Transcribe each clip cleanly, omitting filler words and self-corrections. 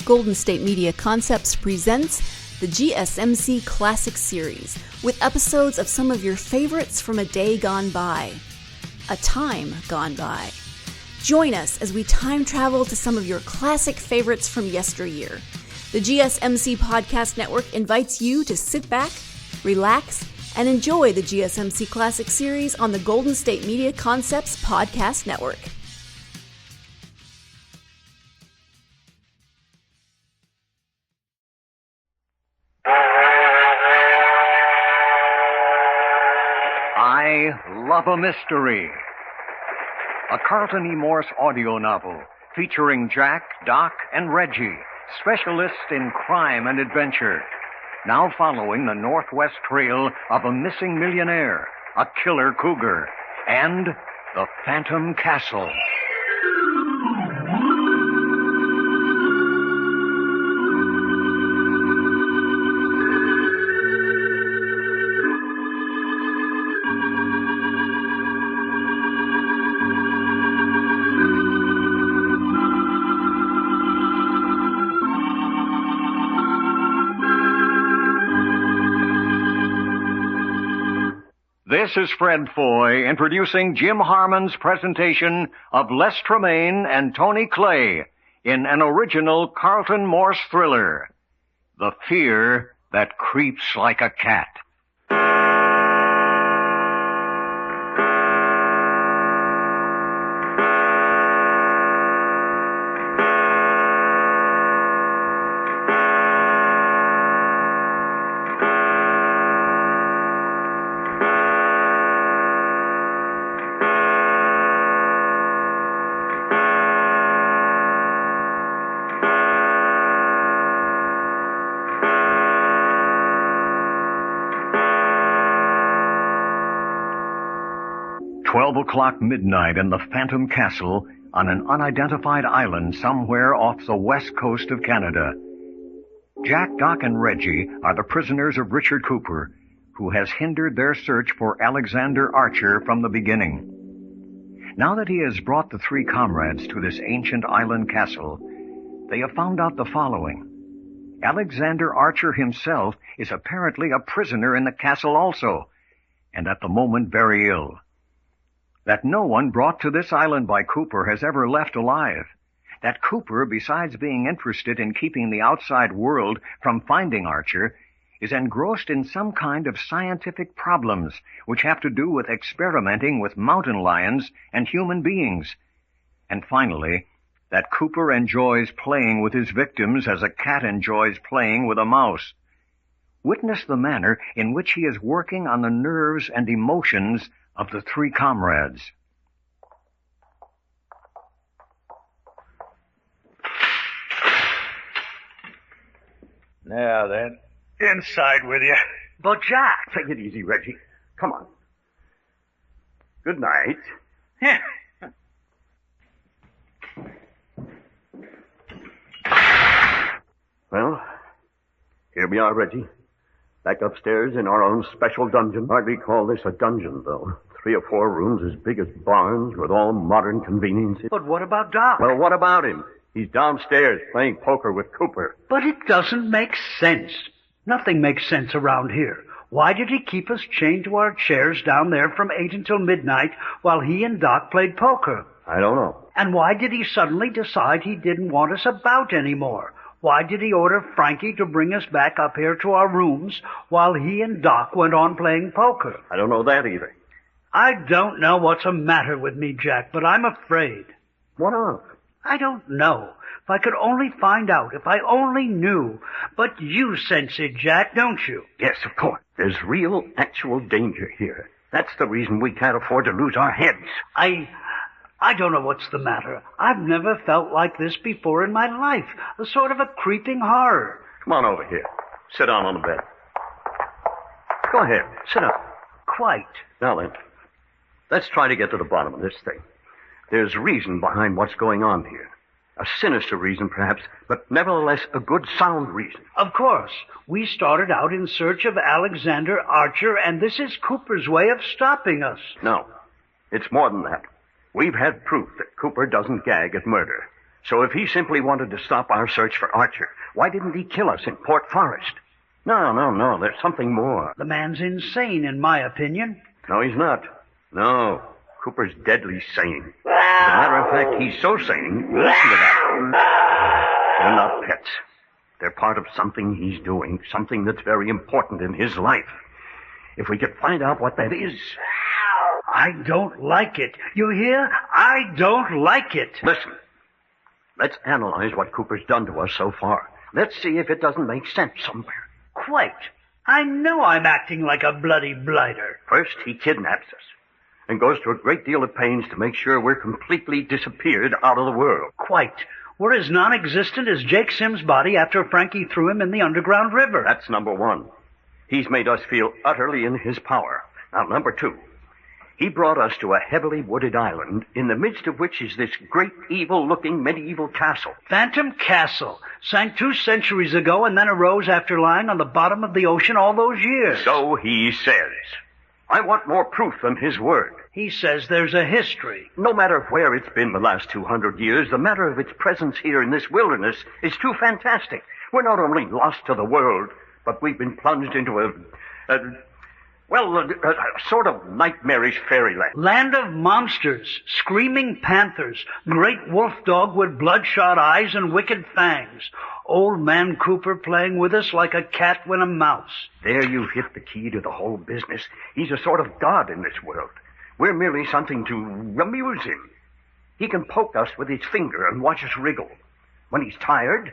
Golden State Media Concepts presents the GSMC Classics series, with episodes of some of your favorites from a day gone by, a time gone by. Join us as we time travel to some of your classic favorites from yesteryear. The GSMC Podcast Network invites you to sit back, relax, and enjoy the GSMC Classics series on the Golden State Media Concepts Podcast Network. I Love a Mystery, a Carlton E. Morse audio novel featuring Jack, Doc, and Reggie, specialists in crime and adventure, now following the northwest trail of a missing millionaire, a killer cougar, and the Phantom Castle. This is Fred Foy introducing Jim Harmon's presentation of Les Tremaine and Tony Clay in an original Carlton Morse thriller, The Fear That Creeps Like a Cat. Midnight in the Phantom Castle on an unidentified island somewhere off the west coast of Canada. Jack, Doc, and Reggie are the prisoners of Richard Cooper, who has hindered their search for Alexander Archer from the beginning. Now that he has brought the three comrades to this ancient island castle, they have found out the following. Alexander Archer himself is apparently a prisoner in the castle also, and at the moment very ill. That no one brought to this island by Cooper has ever left alive. That Cooper, besides being interested in keeping the outside world from finding Archer, is engrossed in some kind of scientific problems which have to do with experimenting with mountain lions and human beings. And finally, that Cooper enjoys playing with his victims as a cat enjoys playing with a mouse. Witness the manner in which he is working on the nerves and emotions of the three comrades. Now then, inside with you. But Jack, take it easy, Reggie. Come on. Good night. Well, here we are, Reggie. Back upstairs in our own special dungeon. Hardly call this a dungeon, though. 3 or 4 rooms as big as barns with all modern conveniences. But what about Doc? Well, what about him? He's downstairs playing poker with Cooper. But it doesn't make sense. Nothing makes sense around here. Why did he keep us chained to our chairs down there from 8 until midnight while he and Doc played poker? I don't know. And why did he suddenly decide he didn't want us about anymore? Why did he order Frankie to bring us back up here to our rooms while he and Doc went on playing poker? I don't know that either. I don't know what's the matter with me, Jack, but I'm afraid. What of? I don't know. If I could only find out, if I only knew. But you sense it, Jack, don't you? Yes, of course. There's real, actual danger here. That's the reason we can't afford to lose our heads. I don't know what's the matter. I've never felt like this before in my life. A sort of a creeping horror. Come on over here. Sit down on the bed. Go ahead. Sit up. Quite. Now then, let's try to get to the bottom of this thing. There's reason behind what's going on here. A sinister reason, perhaps, but nevertheless a good, sound reason. Of course. We started out in search of Alexander Archer, and this is Cooper's way of stopping us. No. It's more than that. We've had proof that Cooper doesn't gag at murder. So if he simply wanted to stop our search for Archer, why didn't he kill us in Port Forest? No. There's something more. The man's insane, in my opinion. No, he's not. No. Cooper's deadly sane. As a matter of fact, he's so sane. Listen to that. They're not pets. They're part of something he's doing, something that's very important in his life. If we could find out what that is... I don't like it. You hear? I don't like it. Listen. Let's analyze what Cooper's done to us so far. Let's see if it doesn't make sense somewhere. Quite. I know I'm acting like a bloody blighter. First, he kidnaps us and goes to a great deal of pains to make sure we're completely disappeared out of the world. Quite. We're as non-existent as Jake Sims' body after Frankie threw him in the underground river. That's number one. He's made us feel utterly in his power. Now, number two. He brought us to a heavily wooded island, in the midst of which is this great, evil-looking medieval castle. Phantom Castle. Sank 2 centuries ago and then arose after lying on the bottom of the ocean all those years. So he says. I want more proof than his word. He says there's a history. No matter where it's been the last 200 years, the matter of its presence here in this wilderness is too fantastic. We're not only lost to the world, but we've been plunged into a sort of nightmarish fairyland. Land of monsters, screaming panthers, great wolf dog with bloodshot eyes and wicked fangs. Old man Cooper playing with us like a cat with a mouse. There you've hit the key to the whole business. He's a sort of god in this world. We're merely something to amuse him. He can poke us with his finger and watch us wriggle. When he's tired,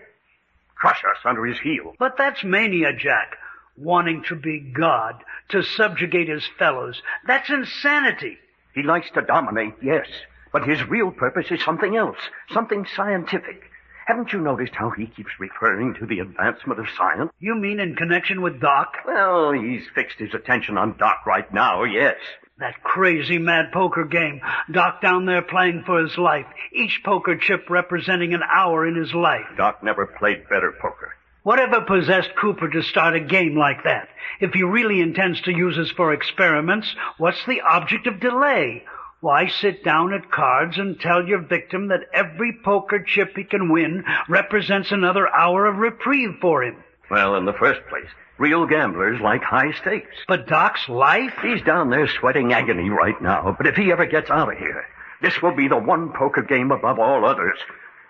crush us under his heel. But that's mania, Jack. Wanting to be God, to subjugate his fellows. That's insanity. He likes to dominate, yes, but his real purpose is something else, something scientific. Haven't you noticed how he keeps referring to the advancement of science? You mean in connection with Doc? Well, he's fixed his attention on Doc right now, yes. That crazy mad poker game. Doc down there playing for his life. Each poker chip representing an hour in his life. Doc never played better poker. Whatever possessed Cooper to start a game like that? If he really intends to use us for experiments, what's the object of delay? Why sit down at cards and tell your victim that every poker chip he can win represents another hour of reprieve for him? Well, in the first place, real gamblers like high stakes. But Doc's life? He's down there sweating agony right now, but if he ever gets out of here, this will be the one poker game above all others.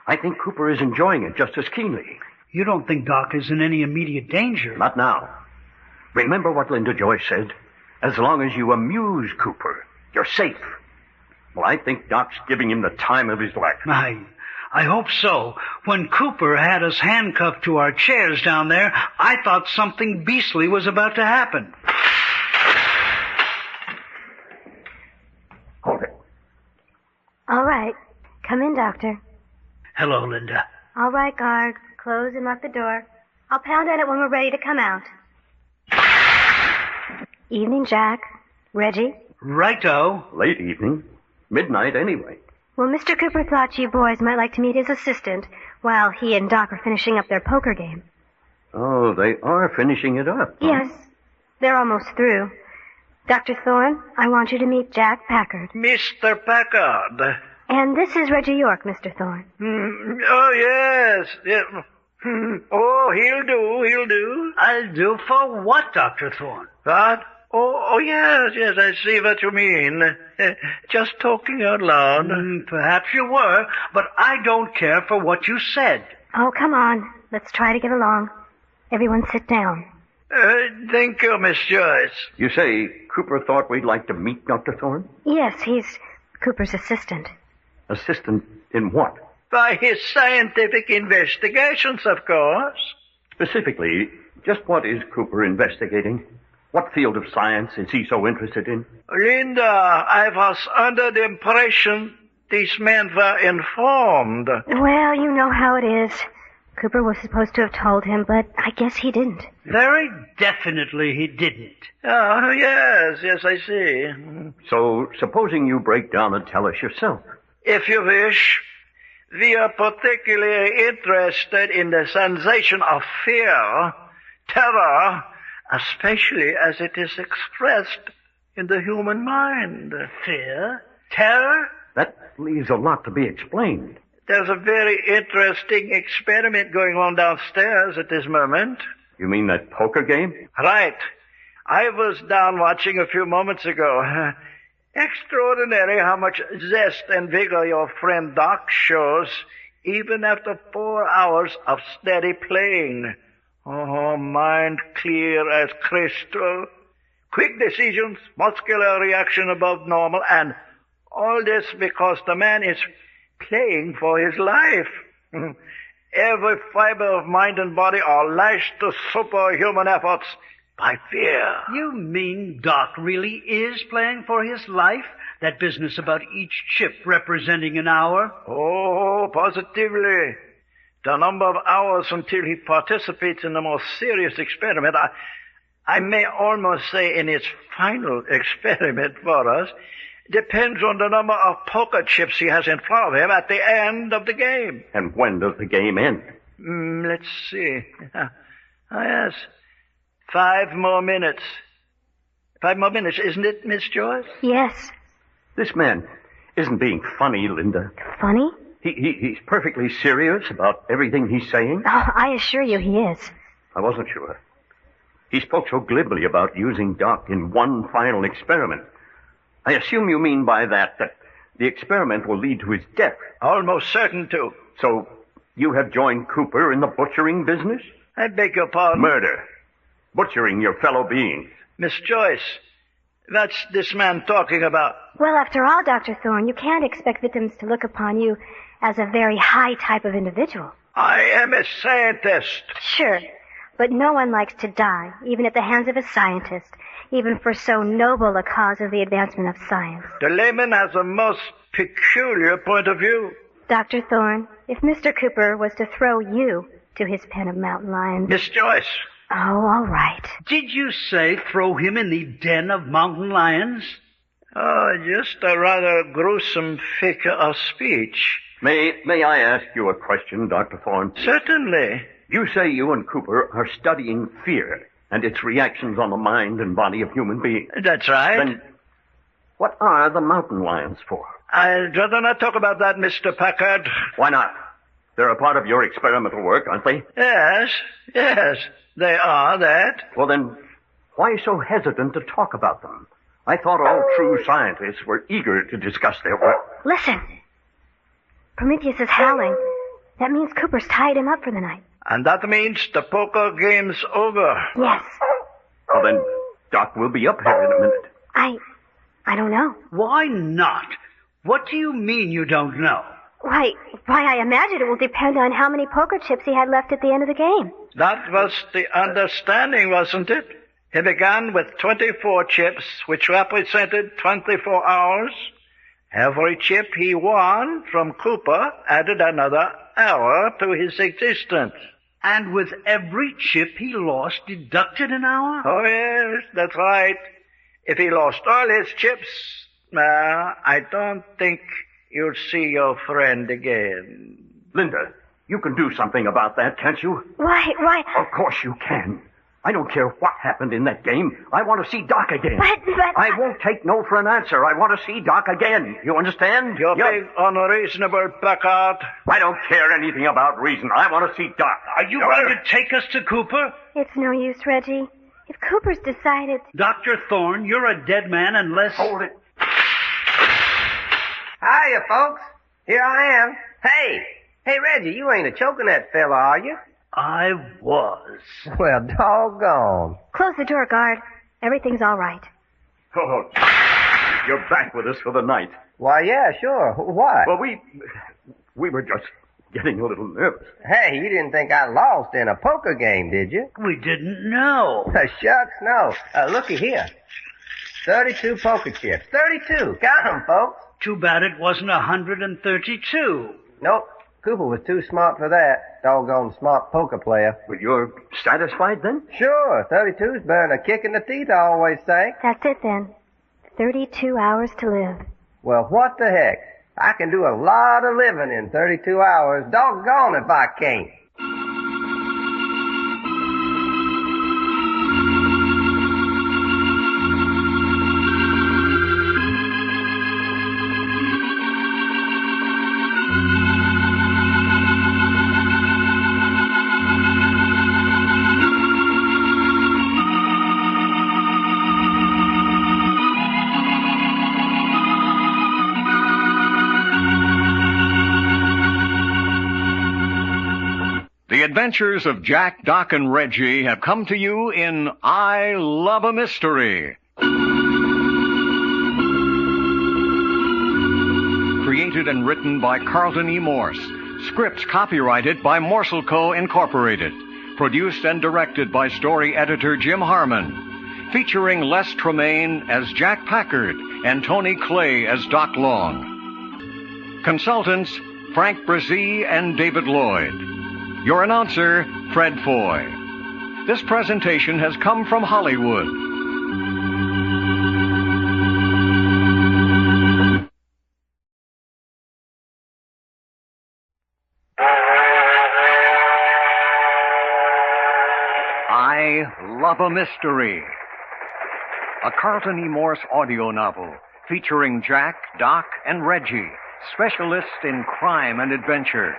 I think Cooper is enjoying it just as keenly. You don't think Doc is in any immediate danger? Not now. Remember what Linda Joy said? As long as you amuse Cooper, you're safe. Well, I think Doc's giving him the time of his life. I hope so. When Cooper had us handcuffed to our chairs down there, I thought something beastly was about to happen. Hold it. All right. Come in, Doctor. Hello, Linda. All right, guard. Close and lock the door. I'll pound on it when we're ready to come out. Evening, Jack. Reggie? Righto. Late evening. Midnight, anyway. Well, Mr. Cooper thought you boys might like to meet his assistant while he and Doc are finishing up their poker game. Oh, they are finishing it up. Huh? Yes. They're almost through. Dr. Thorne, I want you to meet Jack Packard. Mr. Packard. And this is Reggie York, Mr. Thorne. Oh, yes. Oh, he'll do. I'll do for what, Dr. Thorne? What? Oh, yes, I see what you mean. Just talking out loud. Perhaps you were, but I don't care for what you said. Oh, come on. Let's try to get along. Everyone sit down. Thank you, Miss Joyce. You say Cooper thought we'd like to meet Dr. Thorne? Yes, he's Cooper's assistant. Assistant in what? By his scientific investigations, of course. Specifically, just what is Cooper investigating? What field of science is he so interested in? Linda, I was under the impression these men were informed. Well, you know how it is. Cooper was supposed to have told him, but I guess he didn't. Very definitely he didn't. Oh, yes, I see. So, supposing you break down and tell us yourself. If you wish, we are particularly interested in the sensation of fear, terror, especially as it is expressed in the human mind. Fear? Terror? That leaves a lot to be explained. There's a very interesting experiment going on downstairs at this moment. You mean that poker game? Right. I was down watching a few moments ago. Extraordinary how much zest and vigor your friend Doc shows, even after 4 hours of steady playing. Oh, mind clear as crystal. Quick decisions, muscular reaction above normal, and all this because the man is playing for his life. Every fiber of mind and body are lashed to superhuman efforts by fear. You mean Doc really is playing for his life? That business about each chip representing an hour? Oh, positively. The number of hours until he participates in the most serious experiment, I may almost say in its final experiment for us, depends on the number of poker chips he has in front of him at the end of the game. And when does the game end? Let's see. Yes. 5 more minutes. 5 more minutes, isn't it, Miss Joyce? Yes. This man isn't being funny, Linda. Funny? He's perfectly serious about everything he's saying. Oh, I assure you he is. I wasn't sure. He spoke so glibly about using Doc in one final experiment. I assume you mean by that the experiment will lead to his death. Almost certain to. So you have joined Cooper in the butchering business? I beg your pardon? Murder. Butchering your fellow beings. Miss Joyce, what's this man talking about? Well, after all, Dr. Thorne, you can't expect victims to look upon you as a very high type of individual. I am a scientist. Sure, but no one likes to die, even at the hands of a scientist, even for so noble a cause as the advancement of science. The layman has a most peculiar point of view. Dr. Thorne, if Mr. Cooper was to throw you to his pen of mountain lions... Miss Joyce. Oh, all right. Did you say throw him in the den of mountain lions? Oh, just a rather gruesome figure of speech. May I ask you a question, Dr. Thorne? Certainly. You say you and Cooper are studying fear and its reactions on the mind and body of human beings. That's right. Then what are the mountain lions for? I'd rather not talk about that, Mr. Packard. Why not? They're a part of your experimental work, aren't they? Yes, they are that. Well, then, why so hesitant to talk about them? I thought all true scientists were eager to discuss their work. Listen. Prometheus is howling. That means Cooper's tied him up for the night. And that means the poker game's over. Yes. Well, then, Doc will be up here in a minute. I don't know. Why not? What do you mean you don't know? Why, I imagine it will depend on how many poker chips he had left at the end of the game. That was the understanding, wasn't it? He began with 24 chips, which represented 24 hours. Every chip he won from Cooper added another hour to his existence. And with every chip he lost deducted an hour? Oh, yes, that's right. If he lost all his chips, I don't think you'll see your friend again. Linda, you can do something about that, can't you? Why? Of course you can. I don't care what happened in that game. I want to see Doc again. But... I won't take no for an answer. I want to see Doc again. You understand? You're being unreasonable, Packard. I don't care anything about reason. I want to see Doc. Are you going to take us to Cooper? It's no use, Reggie. If Cooper's decided... Dr. Thorne, you're a dead man unless... Hold it. Hiya, folks. Here I am. Hey, Reggie, you ain't a-choking that fella, are you? I was. Well, doggone. Close the door, guard. Everything's all right. Oh, you're back with us for the night. Why, yeah, sure. What? Well, we were just getting a little nervous. Hey, you didn't think I lost in a poker game, did you? We didn't know. Shucks, no. Looky here. 32 poker chips. 32. Got 'em, folks. Too bad it wasn't 132. Nope. Cooper was too smart for that. Doggone smart poker player. Well, you're satisfied then? Sure. 32's better than a kick in the teeth, I always say. That's it, then. 32 hours to live. Well, what the heck? I can do a lot of living in 32 hours. Doggone if I can't. adventures of Jack, Doc, and Reggie have come to you in I Love a Mystery. Created and written by Carlton E. Morse. Scripts copyrighted by Morse Co. Incorporated. Produced and directed by story editor Jim Harmon. Featuring Les Tremaine as Jack Packard and Tony Clay as Doc Long. Consultants Frank Brzee and David Lloyd. Your announcer, Fred Foy. This presentation has come from Hollywood. I Love a Mystery. A Carlton E. Morse audio novel featuring Jack, Doc, and Reggie, specialists in crime and adventure.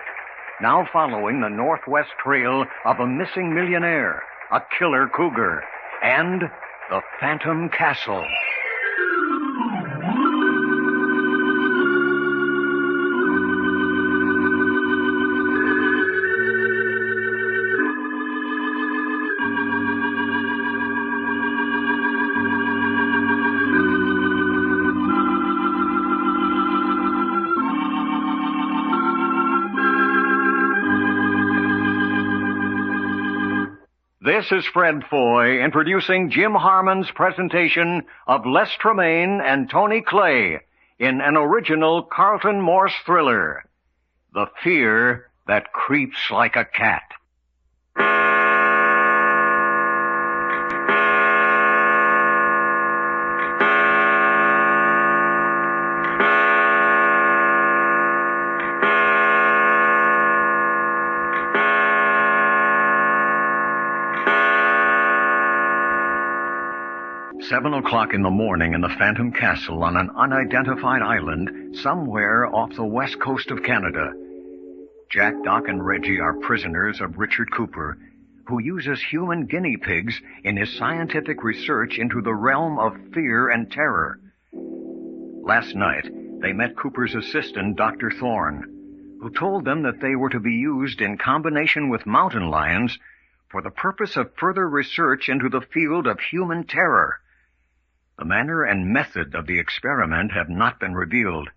Now following the northwest trail of a missing millionaire, a killer cougar, and the Phantom Castle. This is Fred Foy introducing Jim Harmon's presentation of Les Tremaine and Tony Clay in an original Carlton Morse thriller, The Fear That Creeps Like a Cat. 7 o'clock in the morning in the Phantom Castle on an unidentified island somewhere off the west coast of Canada. Jack, Doc, and Reggie are prisoners of Richard Cooper, who uses human guinea pigs in his scientific research into the realm of fear and terror. Last night, they met Cooper's assistant, Dr. Thorne, who told them that they were to be used in combination with mountain lions for the purpose of further research into the field of human terror. The manner and method of the experiment have not been revealed.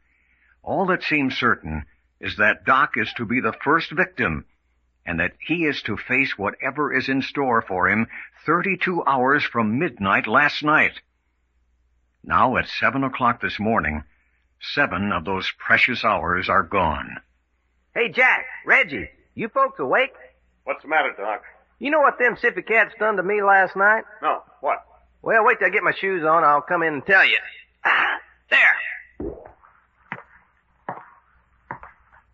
All that seems certain is that Doc is to be the first victim, and that he is to face whatever is in store for him 32 hours from midnight last night. Now at 7 o'clock this morning, 7 of those precious hours are gone. Hey, Jack, Reggie, you folks awake? What's the matter, Doc? You know what them sippy cats done to me last night? No, what? Well, wait till I get my shoes on. I'll come in and tell you. There.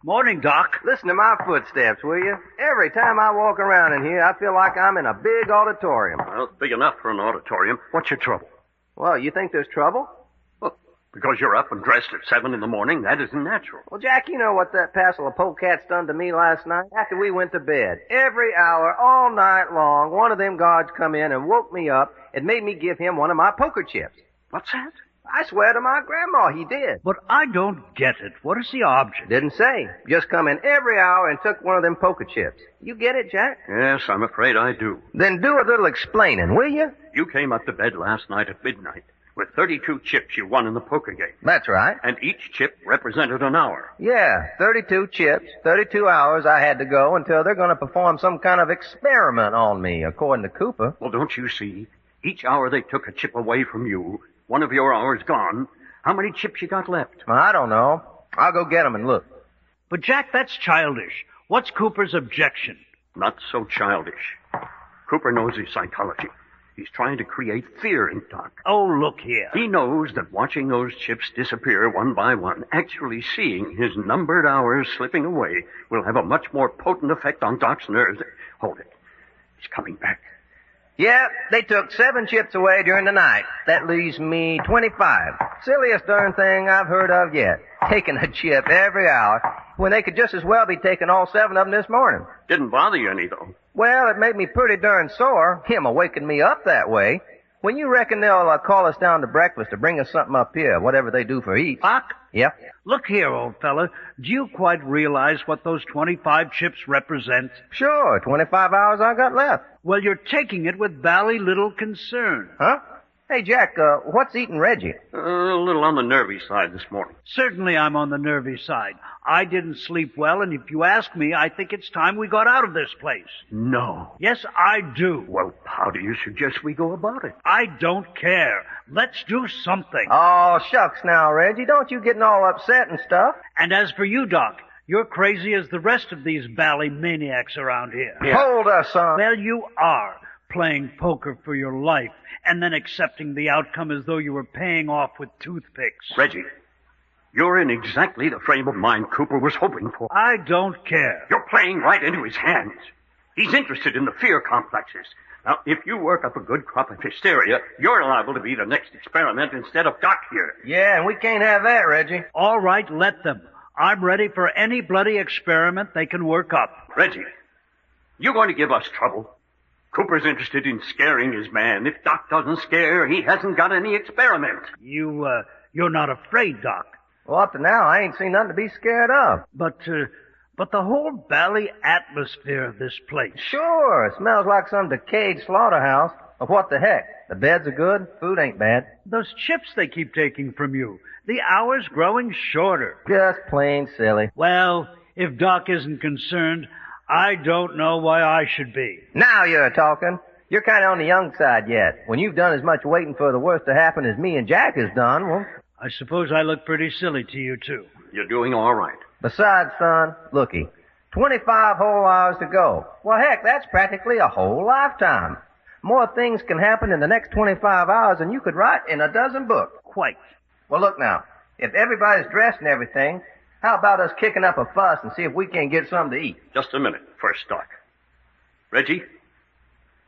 Morning, Doc. Listen to my footsteps, will you? Every time I walk around in here, I feel like I'm in a big auditorium. Well, it's big enough for an auditorium. What's your trouble? Well, you think there's trouble? Well, because you're up and dressed at 7 in the morning, that isn't natural. Well, Jack, you know what that passel of polecats done to me last night? After we went to bed. Every hour, all night long, one of them guards come in and woke me up and made me give him one of my poker chips. What's that? I swear to my grandma he did. But I don't get it. What is the object? Didn't say. Just come in every hour and took one of them poker chips. You get it, Jack? Yes, I'm afraid I do. Then do a little explaining, will you? You came up to bed last night at midnight with 32 chips you won in the poker game. That's right. And each chip represented an hour. Yeah, 32 chips, 32 hours I had to go until they're going to perform some kind of experiment on me, according to Cooper. Well, don't you see? Each hour they took a chip away from you. One of your hours gone. How many chips you got left? Well, I don't know. I'll go get them and look. But, Jack, that's childish. What's Cooper's objection? Not so childish. Cooper knows his psychology. He's trying to create fear in Doc. Oh, look here. He knows that watching those chips disappear one by one, actually seeing his numbered hours slipping away, will have a much more potent effect on Doc's nerves. Hold it. He's coming back. Yeah, they took 7 chips away during the night. That leaves me 25. Silliest darn thing I've heard of yet. Taking a chip every hour when they could just as well be taking all 7 of them this morning. Didn't bother you any, though. Well, it made me pretty darn sore, him a waking me up that way. When you reckon they'll call us down to breakfast to bring us something up here, whatever they do for eats? Doc? Yep. Look here, old fella. Do you quite realize what those 25 chips represent? Sure, 25 hours I got left. Well, you're taking it with bally little concern. Huh? Hey, Jack, what's eating Reggie? A little on the nervy side this morning. Certainly I'm on the nervy side. I didn't sleep well, and if you ask me, I think it's time we got out of this place. No. Yes, I do. Well, how do you suggest we go about it? I don't care. Let's do something. Oh, shucks now, Reggie. Don't you getting all upset and stuff. And as for you, Doc, you're crazy as the rest of these bally maniacs around here. Yeah. Hold us, son. Well, you are playing poker for your life and then accepting the outcome as though you were paying off with toothpicks. Reggie, you're in exactly the frame of mind Cooper was hoping for. I don't care. You're playing right into his hands. He's interested in the fear complexes. Now, if you work up a good crop of hysteria, you're liable to be the next experiment instead of Doc here. Yeah, and we can't have that, Reggie. All right, let them. I'm ready for any bloody experiment they can work up. Reggie, you're going to give us trouble. Cooper's interested in scaring his man. If Doc doesn't scare, he hasn't got any experiment. You're not afraid, Doc. Well, up to now, I ain't seen nothing to be scared of. But the whole bally atmosphere of this place. Sure, it smells like some decayed slaughterhouse. But what the heck? The beds are good, food ain't bad. Those chips they keep taking from you. The hours growing shorter. Just plain silly. Well, if Doc isn't concerned, I don't know why I should be. Now you're talking. You're kind of on the young side yet. When you've done as much waiting for the worst to happen as me and Jack has done, well... I suppose I look pretty silly to you, too. You're doing all right. Besides, son, looky. 25 whole hours to go. Well, heck, that's practically a whole lifetime. More things can happen in the next 25 hours than you could write in a dozen books. Quite. Well, look now. If everybody's dressed and everything, how about us kicking up a fuss and see if we can't get something to eat? Just a minute first, Doc. Reggie,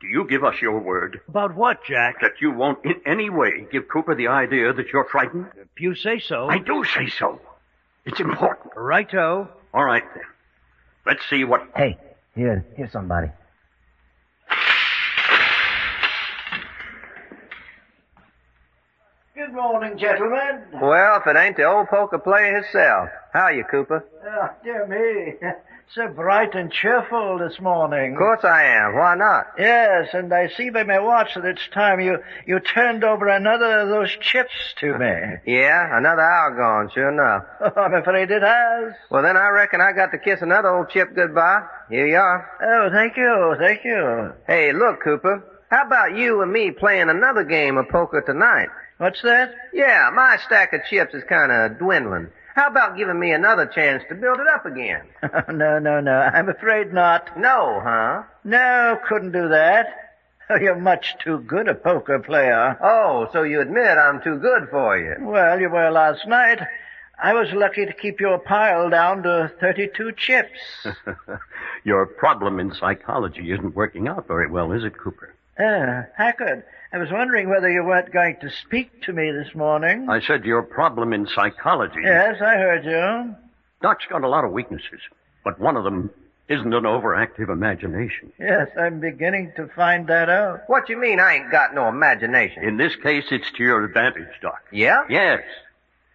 do you give us your word About what, Jack? that you won't in any way give Cooper the idea that you're frightened? If you say so. I do say so. It's important. Righto. All right, then. Let's see what... Hey, here's somebody. Good morning, gentlemen. Well, if it ain't the old poker player himself. How are you, Cooper? Oh, dear me. So bright and cheerful this morning. Of course I am. Why not? Yes, and I see by my watch that it's time you turned over another of those chips to me. Yeah, another hour gone, sure enough. Oh, I'm afraid it has. Well, then I reckon I got to kiss another old chip goodbye. Here you are. Oh, thank you. Hey, look, Cooper. How about you and me playing another game of poker tonight? What's that? Yeah, my stack of chips is kind of dwindling. How about giving me another chance to build it up again? No. I'm afraid not. No, huh? No, couldn't do that. Oh, you're much too good a poker player. Oh, so you admit I'm too good for you. Well, you were last night. I was lucky to keep your pile down to 32 chips. Your problem in psychology isn't working out very well, is it, Cooper? Hackard, I was wondering whether you weren't going to speak to me this morning. I said your problem in psychology... Yes, I heard you. Doc's got a lot of weaknesses, but one of them isn't an overactive imagination. Yes, I'm beginning to find that out. What you mean I ain't got no imagination? In this case, it's to your advantage, Doc. Yeah? Yes.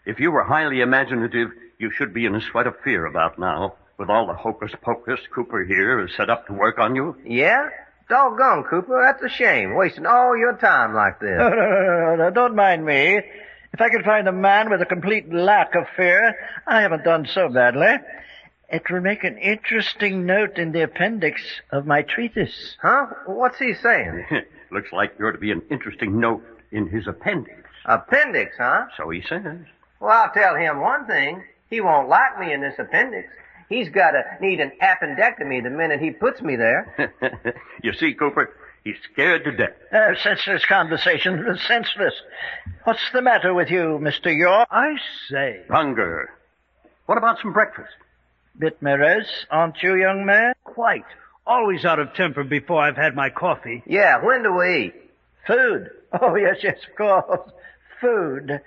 If you were highly imaginative, you should be in a sweat of fear about now, with all the hocus-pocus Cooper here is set up to work on you. Yeah? Doggone, Cooper, that's a shame, wasting all your time like this. No, don't mind me. If I could find a man with a complete lack of fear, I haven't done so badly. It will make an interesting note in the appendix of my treatise. Huh? What's he saying? Looks like you're to be an interesting note in his appendix. Appendix, huh? So he says. Well, I'll tell him one thing. He won't like me in this appendix. He's got to need an appendectomy the minute he puts me there. You see, Cooper, he's scared to death. Senseless conversation. Senseless. What's the matter with you, Mr. York? I say. Hunger. What about some breakfast? Bit morose, aren't you, young man? Quite. Always out of temper before I've had my coffee. Yeah, when do we eat? Food. Oh, yes, of course. Food.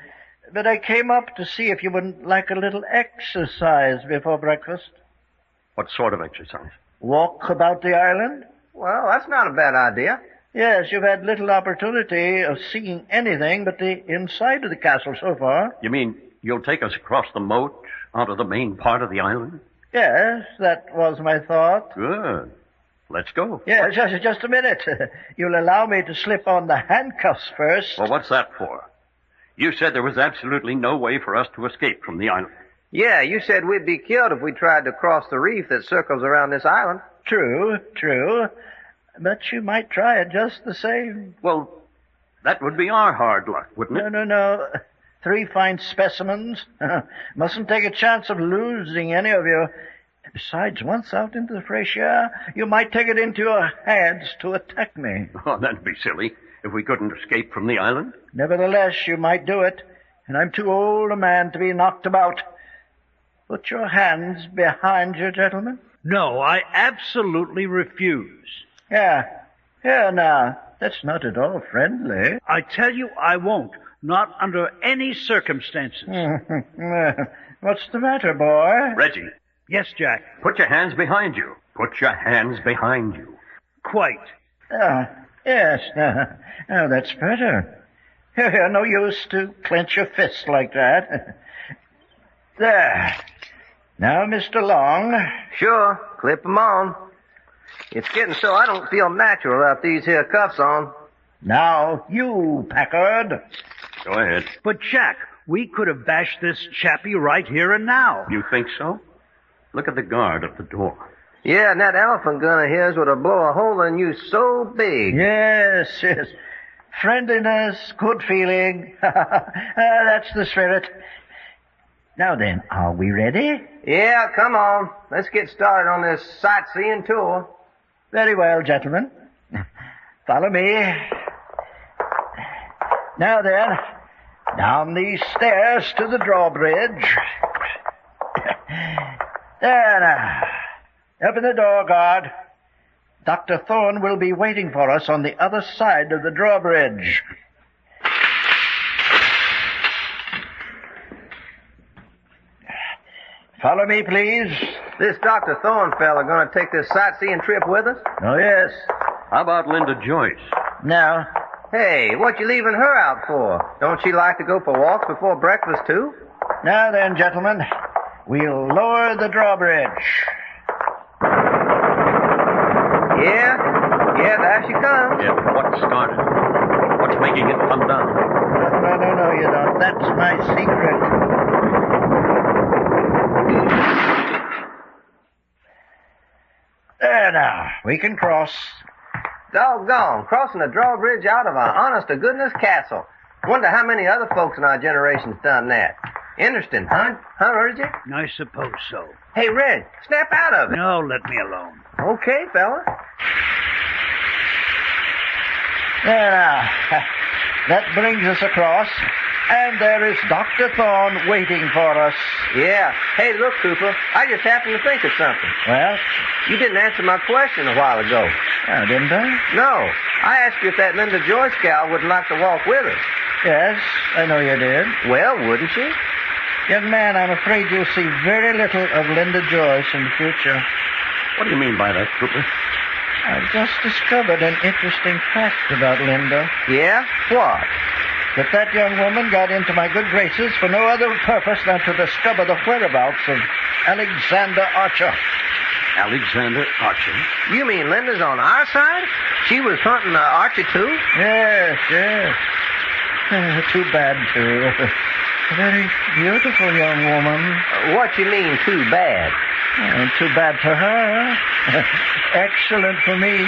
But I came up to see if you wouldn't like a little exercise before breakfast. What sort of exercise? Walk about the island? Well, that's not a bad idea. Yes, you've had little opportunity of seeing anything but the inside of the castle so far. You mean you'll take us across the moat onto the main part of the island? Yes, that was my thought. Good. Let's go. Yes, just a minute. You'll allow me to slip on the handcuffs first. Well, what's that for? You said there was absolutely no way for us to escape from the island. Yeah, you said we'd be killed if we tried to cross the reef that circles around this island. True. But you might try it just the same. Well, that would be our hard luck, wouldn't it? No. 3 fine specimens. Mustn't take a chance of losing any of you. Besides, once out into the fresh air, you might take it into your hands to attack me. Oh, that'd be silly if we couldn't escape from the island. Nevertheless, you might do it, and I'm too old a man to be knocked about. Put your hands behind you, gentlemen. No, I absolutely refuse. Yeah, now, that's not at all friendly. I tell you I won't. Not under any circumstances. What's the matter, boy? Reggie. Yes, Jack. Put your hands behind you. Put your hands behind you. Quite. Yes. Oh, that's better. Here, no use to clench your fist like that. There. Now, Mr. Long. Sure, clip 'em on. It's getting so I don't feel natural without these here cuffs on. Now, you, Packard. Go ahead. But, Jack, we could have bashed this chappie right here and now. You think so? Look at the guard at the door. Yeah, and that elephant gun of his would have blown a hole in you so big. Yes. Friendliness, good feeling. That's the spirit. Now then, are we ready? Yeah, come on. Let's get started on this sightseeing tour. Very well, gentlemen. Follow me. Now then, down these stairs to the drawbridge. There now. Open the door, guard. Dr. Thorne will be waiting for us on the other side of the drawbridge. Follow me, please. This Dr. Thorne fella gonna take this sightseeing trip with us? Oh, yes. How about Linda Joyce? Now. Hey, what you leaving her out for? Don't she like to go for walks before breakfast, too? Now then, gentlemen, we'll lower the drawbridge. Yeah, there she comes. Yeah, what started? What's making it come down? No, you don't. That's my secret. There now, we can cross. Doggone, crossing a drawbridge out of an honest-to-goodness castle. Wonder how many other folks in our generation's done that. Interesting, huh? Huh, Reggie? I suppose so. Hey, Red, snap out of it. No, let me alone. Okay, fella. There now. That brings us across. And there is Dr. Thorne waiting for us. Yeah. Hey, look, Cooper, I just happened to think of something. Well? You didn't answer my question a while ago. Oh, didn't I? No. I asked you if that Linda Joyce gal wouldn't like to walk with us. Yes, I know you did. Well, wouldn't she? Young man, I'm afraid you'll see very little of Linda Joyce in the future. What do you mean by that, Cooper? I've just discovered an interesting fact about Linda. Yeah? What? That young woman got into my good graces for no other purpose than to discover the whereabouts of Alexander Archer. Alexander Archer? You mean Linda's on our side? She was hunting Archer, too? Yes. Too bad, too. A very beautiful young woman. What you mean, too bad? Too bad for her. Excellent for me.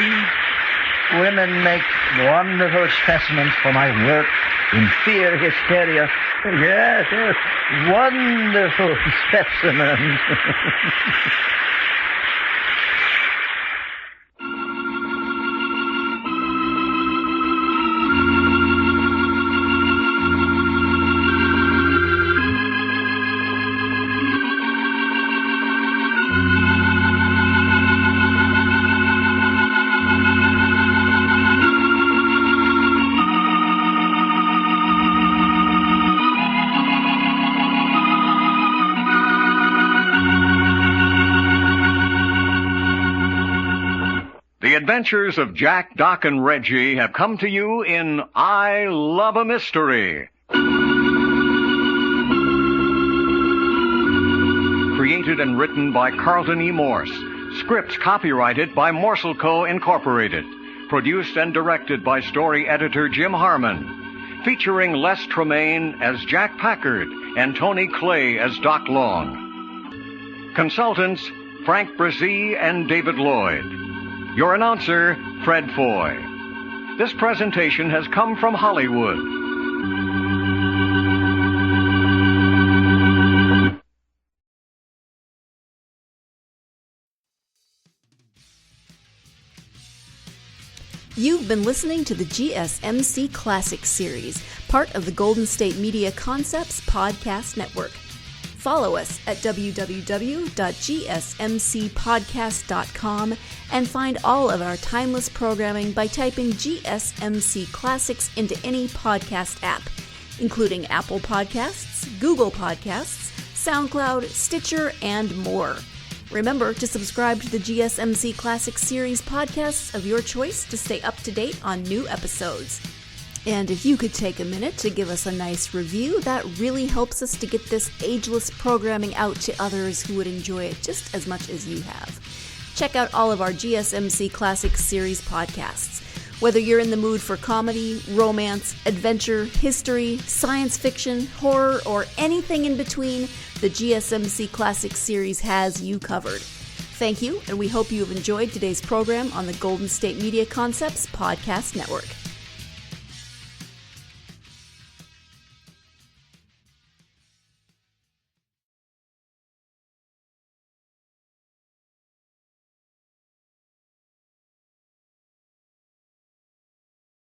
Women make wonderful specimens for my work in fear hysteria. Yes. Wonderful specimens. The adventures of Jack, Doc, and Reggie have come to you in I Love a Mystery. Created and written by Carlton E. Morse. Scripts copyrighted by Morse Co. Incorporated. Produced and directed by story editor Jim Harmon. Featuring Les Tremaine as Jack Packard and Tony Clay as Doc Long. Consultants Frank Brzee and David Lloyd. Your announcer, Fred Foy. This presentation has come from Hollywood. You've been listening to the GSMC Classics series, part of the Golden State Media Concepts podcast network. Follow us at www.gsmcpodcast.com and find all of our timeless programming by typing GSMC Classics into any podcast app, including Apple Podcasts, Google Podcasts, SoundCloud, Stitcher, and more. Remember to subscribe to the GSMC Classics series podcasts of your choice to stay up to date on new episodes. And if you could take a minute to give us a nice review, that really helps us to get this ageless programming out to others who would enjoy it just as much as you have. Check out all of our GSMC Classics series podcasts. Whether you're in the mood for comedy, romance, adventure, history, science fiction, horror, or anything in between, the GSMC Classics series has you covered. Thank you, and we hope you have enjoyed today's program on the Golden State Media Concepts Podcast Network.